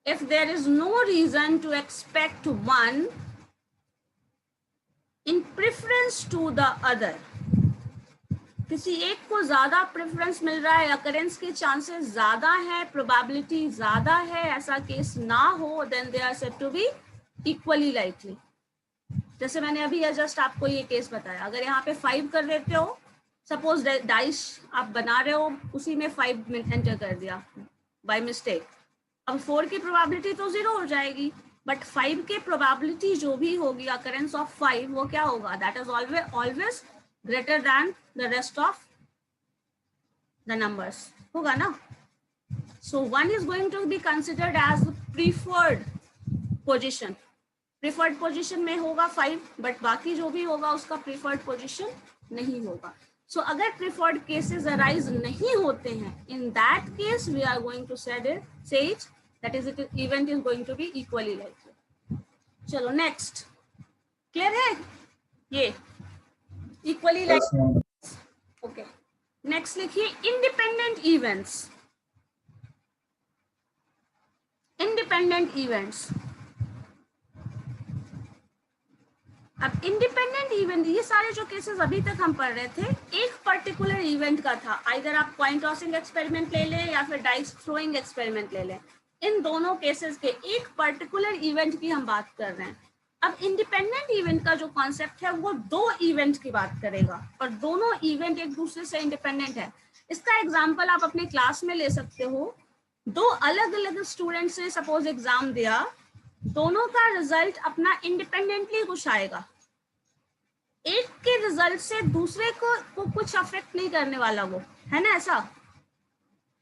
If there is no reason to expect one in preference to the other, किसी एक को ज्यादा प्रेफरेंस मिल रहा है, अकरेंस के चांसेस ज्यादा है, प्रोबेबिलिटी ज्यादा है, ऐसा केस ना हो, then they are said to be equally likely. जैसे मैंने अभी जस्ट आपको ये केस बताया, अगर यहाँ पे 5 कर देते हो, सपोज डाइस आप बना रहे हो, उसी में 5 एंटर कर दिया बाय मिस्टेक, अब 4 की प्रोबेबिलिटी तो 0 हो जाएगी, बट 5 के प्रोबेबिलिटी जो भी होगी अकरेंस ऑफ 5, वो क्या होगा? That is always greater than the rest of the numbers, होगा ना? So 1 is going to be considered as the preferred position. Preferred position में होगा 5, but बाकी जो भी होगा उसका preferred position नहीं होगा. So अगर preferred cases arise नहीं होते हैं, in that case we are going to say it that is it event is going to be equally likely. चलो next, clear है ये? Equally likely. Okay. Next लिखिए independent events. Independent events. अब इंडिपेंडेंट इवेंट, ये सारे जो केसेस अभी तक हम पढ़ रहे थे, एक पर्टिकुलर इवेंट का था। आइदर आप कॉइन टॉसिंग एक्सपेरिमेंट ले लें या फिर डाइस थ्रोइंग एक्सपेरिमेंट ले लें। इन दोनों केसेस के एक पर्टिकुलर इवेंट की हम बात कर रहे हैं। अब इंडिपेंडेंट इवेंट का जो कॉन्सेप्ट है वो 2 इवेंट की बात करेगा और दोनों इवेंट एक दूसरे से इंडिपेंडेंट है। इसका एग्जांपल आप अपने क्लास में ले सकते हो। 2 अलग अलग स्टूडेंट से सपोज एग्जाम दिया, दोनों का रिजल्ट अपना इंडिपेंडेंटली कुछ आएगा। एक के रिजल्ट से दूसरे को कुछ अफेक्ट नहीं करने वाला, वो है ना? ऐसा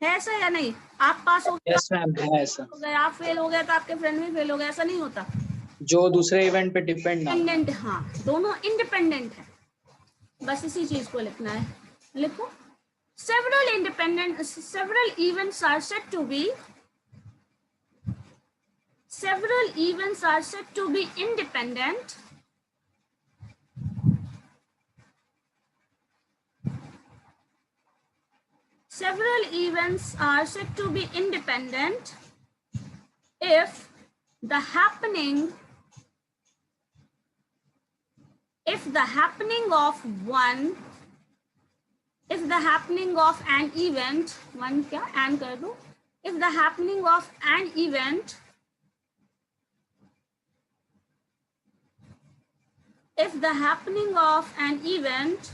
है, ऐसा या नहीं? आप पास हो गए, yes, है ऐसा। आप फेल हो गए तो आपके फ्रेंड भी फेल हो गए, ऐसा नहीं होता। जो दूसरे इवेंट पे डिपेंडेंट, हाँ, दोनों इंडिपेंडेंट है, बस इसी चीज को लिखना है। लिखो, several events are said to be independent if the happening of an event, one क्या and कर दो, if the happening of an event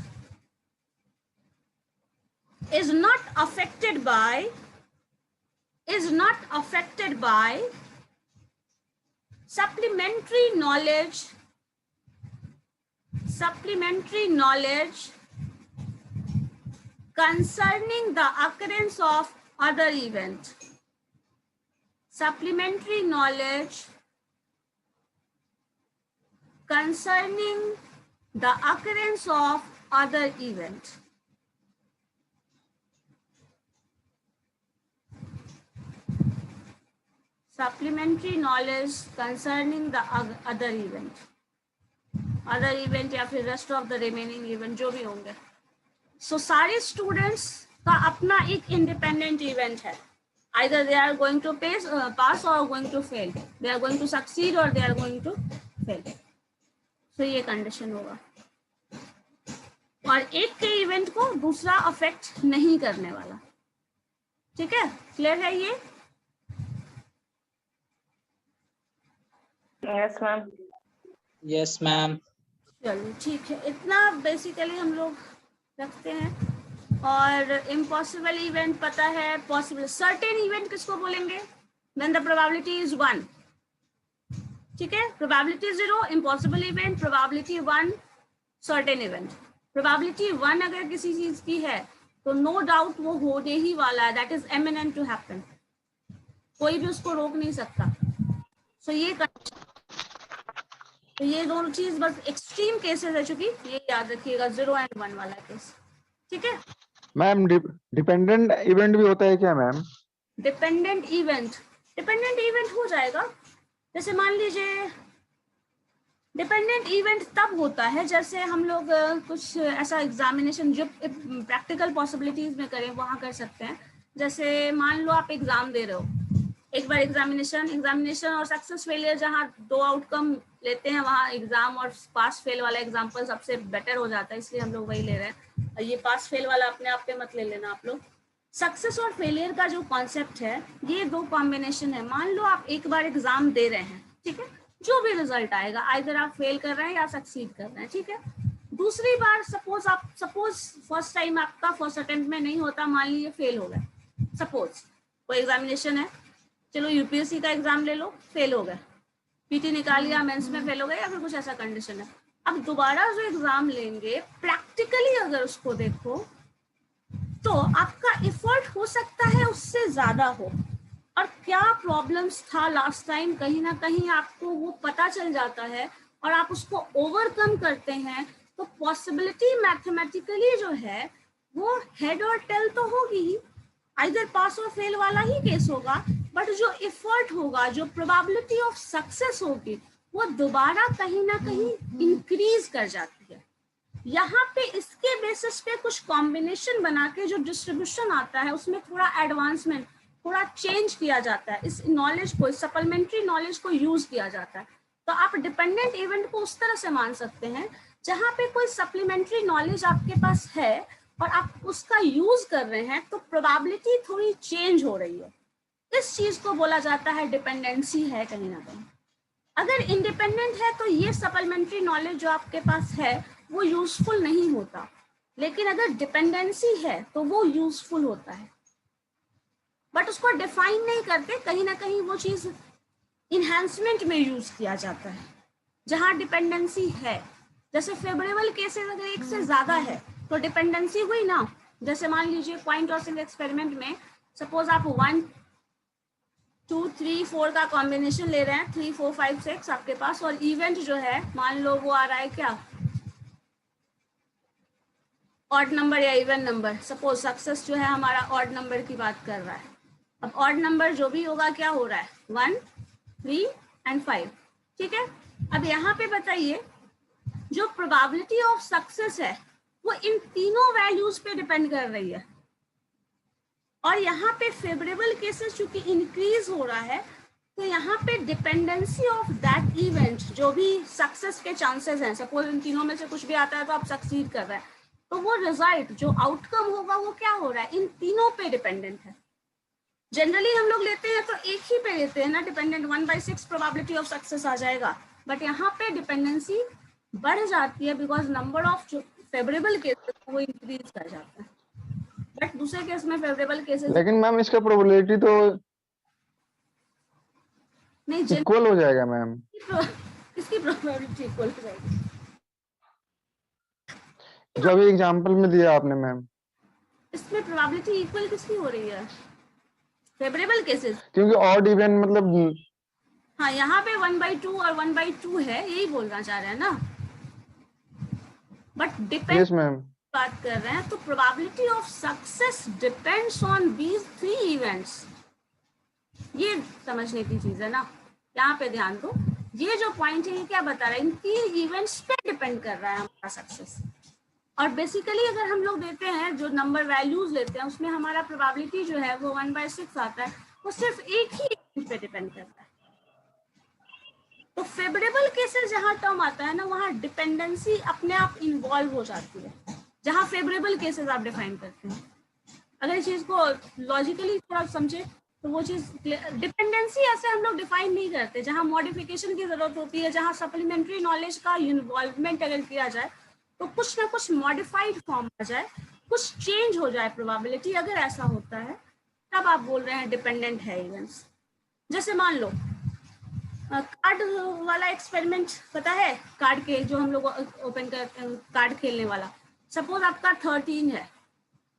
is not affected by supplementary knowledge concerning the occurrence of other event. Supplementary knowledge concerning the occurrence of other event. Supplementary knowledge concerning the other event या फिर rest of the remaining event जो भी होंगे। सो सारे स्टूडेंट्स का अपना एक इंडिपेंडेंट इवेंट है, either they are going to pass or going to fail, they are going to succeed or they are going to fail। so ये कंडीशन होगा, और एक के इवेंट को दूसरा अफेक्ट नहीं करने वाला। ठीक है, क्लियर है ये? Yes, ma'am. Yes ma'am. चलिए ठीक है, इतना बेसिकली हम लोग रखते हैं। और इम्पॉसिबल इवेंट पता है, पॉसिबल सर्टेन इवेंट किसको बोलेंगे? When the probability is 1। ठीक है, probability 0 impossible event, probability 1 certain event. Probability 1 अगर किसी चीज की है तो नो डाउट वो होने ही वाला है, that is eminent to happen, कोई भी उसको रोक नहीं सकता। सो ये दोनों चीज बस एक्सट्रीम केसेस है, चूंकि ये याद रखिएगा 0 and 1 वाला केस। ठीक है मैम, डिपेंडेंट इवेंट भी होता है क्या मैम? डिपेंडेंट इवेंट हो जाएगा। जैसे मान लीजिए डिपेंडेंट इवेंट तब होता है जैसे हम लोग कुछ ऐसा एग्जामिनेशन जो प्रैक्टिकल पॉसिबिलिटीज में करें वहां कर सकते हैं। जैसे मान लो आप एग्जाम दे रहे हो, एक बार एग्जामिनेशन और सक्सेस फेलियर जहाँ 2 आउटकम लेते हैं, वहाँ एग्जाम और पास फेल वाला एग्जाम्पल सबसे बेटर हो जाता है, इसलिए हम लोग वही ले रहे हैं। और ये पास फेल वाला अपने आप पे मत ले लेना आप लोग। सक्सेस और फेलियर का जो कॉन्सेप्ट है, ये 2 कॉम्बिनेशन है। मान लो आप एक बार एग्जाम दे रहे हैं, ठीक है, जो भी रिजल्ट आएगा आइदर आप फेल कर रहे हैं या सक्सीड कर रहे हैं। ठीक है, दूसरी बार सपोज फर्स्ट टाइम आपका फर्स्ट अटेम्प्ट में नहीं होता, मान लीजिए फेल हो गए। सपोज कोई एग्जामिनेशन है, चलो यूपीएससी का एग्जाम ले लो, फेल हो गए, पीटी निकाल लिया, मेंस में फेल हो गए, या फिर कुछ ऐसा कंडीशन है। अब दोबारा जो एग्जाम लेंगे, प्रैक्टिकली अगर उसको देखो तो आपका एफर्ट हो सकता है उससे ज्यादा हो, और क्या प्रॉब्लम्स था लास्ट टाइम कहीं ना कहीं आपको वो पता चल जाता है और आप उसको ओवरकम करते हैं, तो पॉसिबिलिटी मैथमेटिकली जो है वो हेड और टेल तो होगी ही, आइदर पास और फेल वाला ही केस होगा, बट जो एफर्ट होगा, जो प्रोबेबिलिटी ऑफ सक्सेस होगी, वो दोबारा कहीं ना कहीं इंक्रीज कर जाती है। यहाँ पे इसके बेसिस पे कुछ कॉम्बिनेशन बना के जो डिस्ट्रीब्यूशन आता है उसमें थोड़ा एडवांसमेंट, थोड़ा चेंज किया जाता है, इस नॉलेज को, सप्लीमेंट्री नॉलेज को यूज किया जाता है। तो आप डिपेंडेंट इवेंट को उस तरह से मान सकते हैं जहाँ पे कोई सप्लीमेंट्री नॉलेज आपके पास है और आप उसका यूज कर रहे हैं, तो प्रोबेबिलिटी थोड़ी चेंज हो रही है। इस चीज को बोला जाता है डिपेंडेंसी है कहीं ना कहीं। अगर इंडिपेंडेंट है तो ये सप्लीमेंट्री नॉलेज जो आपके पास है वो यूजफुल नहीं होता, लेकिन अगर डिपेंडेंसी है तो वो यूजफुल होता है, बट उसको डिफाइन नहीं करते, कहीं ना कहीं वो चीज इन्हांसमेंट में यूज किया जाता है जहां डिपेंडेंसी है। जैसे फेवरेबल केसेस अगर एक से ज्यादा है तो डिपेंडेंसी हुई ना। जैसे मान लीजिए कॉइन टॉसिंग एक्सपेरिमेंट में सपोज आप 1 2 3 4 का कॉम्बिनेशन ले रहे हैं, 3 4 5 6 आपके पास, और इवेंट जो है मान लो वो आ रहा है क्या, ऑड नंबर या इवन नंबर। सपोज सक्सेस जो है हमारा ऑड नंबर की बात कर रहा है। अब ऑड नंबर जो भी होगा क्या हो रहा है, 1 3 and 5। ठीक है, अब यहाँ पे बताइए जो प्रोबेबिलिटी ऑफ सक्सेस है वो इन तीनों वैल्यूज पे डिपेंड कर रही है, और यहाँ पे फेवरेबल केसेस चूंकि इंक्रीज हो रहा है, तो यहाँ पे डिपेंडेंसी ऑफ दैट इवेंट, जो भी सक्सेस के चांसेस हैं, सपोज इन तीनों में से कुछ भी आता है तो आप सक्सीड कर रहे हैं, तो वो रिजल्ट जो आउटकम होगा वो क्या हो रहा है, इन तीनों पे डिपेंडेंट है। जनरली हम लोग लेते हैं तो एक ही पे लेते हैं ना डिपेंडेंट, 1/6 प्रोबेबिलिटी ऑफ सक्सेस आ जाएगा, बट यहाँ पे डिपेंडेंसी बढ़ जाती है बिकॉज नंबर ऑफ जो फेवरेबल केसेस वो इंक्रीज कर जाता है, बट दूसरे केस में फेवरेबल केसेस। लेकिन मैम इसका प्रोबेबिलिटी तो नहीं, इक्वल हो जाएगा मैम। इसकी प्रोबेबिलिटी इक्वल हो जाएगी। जो अभी एग्जांपल में दिया आपने मैम, इसमें प्रोबेबिलिटी इक्वल किसकी हो रही है, फेवरेबल केसेस, क्योंकि ऑड इवेंट मतलब। हाँ, यहाँ पे 1/2 और 1/2 है, यही बोलना चाह रहे हैं ना, बट डिपेंड यस मैम बात कर रहे हैं, तो probability of success depends on these 3 events. ये समझने की चीज है ना, यहाँ पे ध्यान दो। ये जो पॉइंट है ये क्या बता रहा है, इनकी इवेंट्स पे डिपेंड कर रहा है हमारा सक्सेस। और बेसिकली अगर हम लोग देते हैं जो नंबर वैल्यूज लेते हैं उसमें हमारा प्रोबेबिलिटी जो है वो 1/6 आता है, वो सिर्फ एक ही इवेंट पे डिपेंड करता है। तो फेवरेबल केसेस जहाँ टर्म आता है ना, वहाँ डिपेंडेंसी अपने आप इन्वॉल्व हो जाती है, जहाँ फेवरेबल केसेस आप डिफाइन करते हैं। अगर इस चीज को लॉजिकली थोड़ा समझे तो वो चीज, डिपेंडेंसी ऐसे हम लोग डिफाइन नहीं करते, जहाँ मॉडिफिकेशन की जरूरत होती है, जहाँ सप्लीमेंट्री नॉलेज का इन्वॉल्वमेंट अगर किया जाए तो कुछ ना कुछ मॉडिफाइड फॉर्म आ जाए, कुछ चेंज हो जाए प्रोबेबिलिटी, अगर ऐसा होता है तब आप बोल रहे हैं डिपेंडेंट है इवेंट्स। जैसे मान लो कार्ड वाला एक्सपेरिमेंट पता है, कार्ड के जो हम लोग ओपन करते हैं कार्ड खेलने वाला। सपोज आपका 13 है,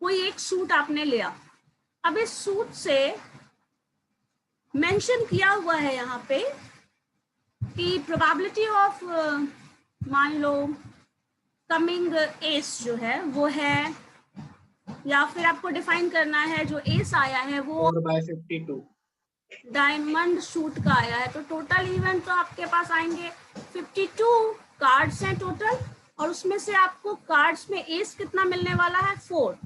कोई एक सूट आपने लिया। अब इस सूट से मेंशन किया हुआ है यहाँ पे कि प्रोबेबिलिटी ऑफ मान लो कमिंग एस जो है वो है, या फिर आपको डिफाइन करना है जो एस आया है वो 4/52 डायमंड शूट का आया है। तो टोटल इवेंट तो आपके पास आएंगे 52 कार्ड्स हैं टोटल, और उसमें से आपको कार्ड्स में एस कितना मिलने वाला है 4,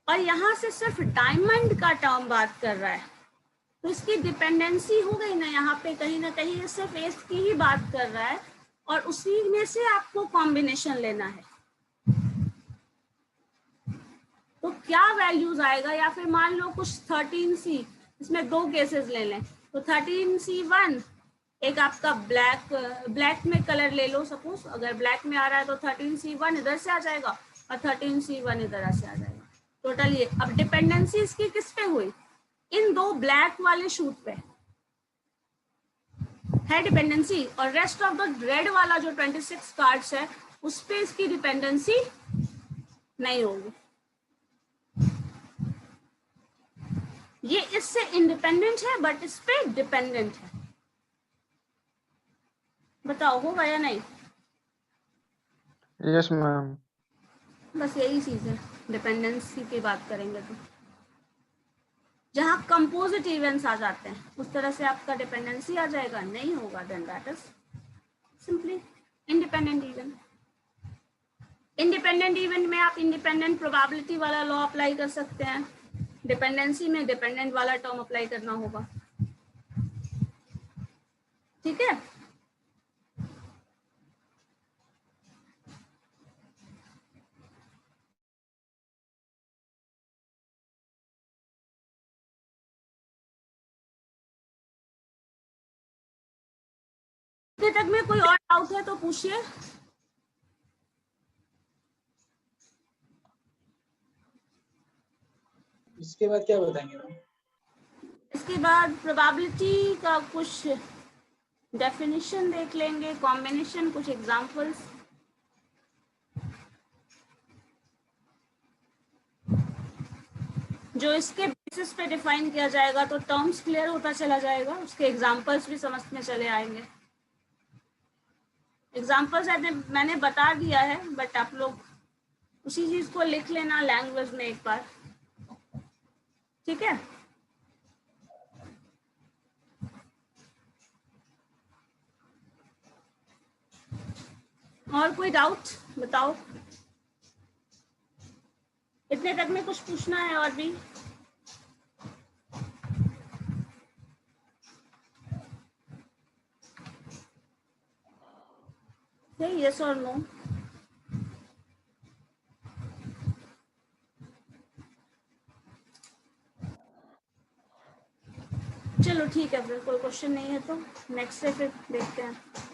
और यहाँ से सिर्फ डायमंड का टर्म बात कर रहा है, तो इसकी डिपेंडेंसी हो गई ना यहाँ पे, कहीं ना कहीं ये सिर्फ एस की ही बात कर रहा है, और उसी में से आपको कॉम्बिनेशन लेना है। तो क्या वैल्यूज आएगा, या फिर मान लो कुछ 13C, इसमें 2 केसेस ले लें, तो 13C1 एक आपका ब्लैक में कलर ले लो। सपोज अगर ब्लैक में आ रहा है तो 13C1 इधर से आ जाएगा और 13C1 इधर से आ जाएगा। टोटल ये, अब डिपेंडेंसी इसकी किस पे हुई, इन 2 ब्लैक वाले शूट पे है डिपेंडेंसी, और रेस्ट ऑफ द रेड वाला जो 26 कार्ड्स है उस पे इसकी डिपेंडेंसी नहीं होगी। ये इससे इंडिपेंडेंट है बट इस पे डिपेंडेंट है। बताओ होगा या नहीं? Yes ma'am. बस यही चीज है, डिपेंडेंसी की बात करेंगे तो जहाँ कंपोजिट इवेंट्स आ जाते हैं उस तरह से आपका डिपेंडेंसी आ जाएगा, नहीं होगा then that is simply independent event. Independent event में आप इंडिपेंडेंट प्रोबेबिलिटी वाला लॉ अप्लाई कर सकते हैं, डिपेंडेंसी में डिपेंडेंट वाला टर्म अप्लाई करना होगा। ठीक है, तक में कोई और डाउट है तो पूछिए। इसके बाद क्या बताएंगे मैम? इसके बाद प्रोबेबिलिटी का कुछ डेफिनेशन देख लेंगे, कॉम्बिनेशन, कुछ एग्जांपल्स। जो इसके बेसिस पे डिफाइन किया जाएगा तो टर्म्स क्लियर होता चला जाएगा, उसके एग्जांपल्स भी समझ में चले आएंगे। एग्जांपल्स मैंने बता दिया है, बट आप लोग उसी चीज को लिख लेना लैंग्वेज में एक बार, ठीक है? और कोई डाउट बताओ, इतने तक में कुछ पूछना है और भी? यस और नो? चलो ठीक है, फिर कोई क्वेश्चन नहीं है तो नेक्स्ट से फिर देखते हैं।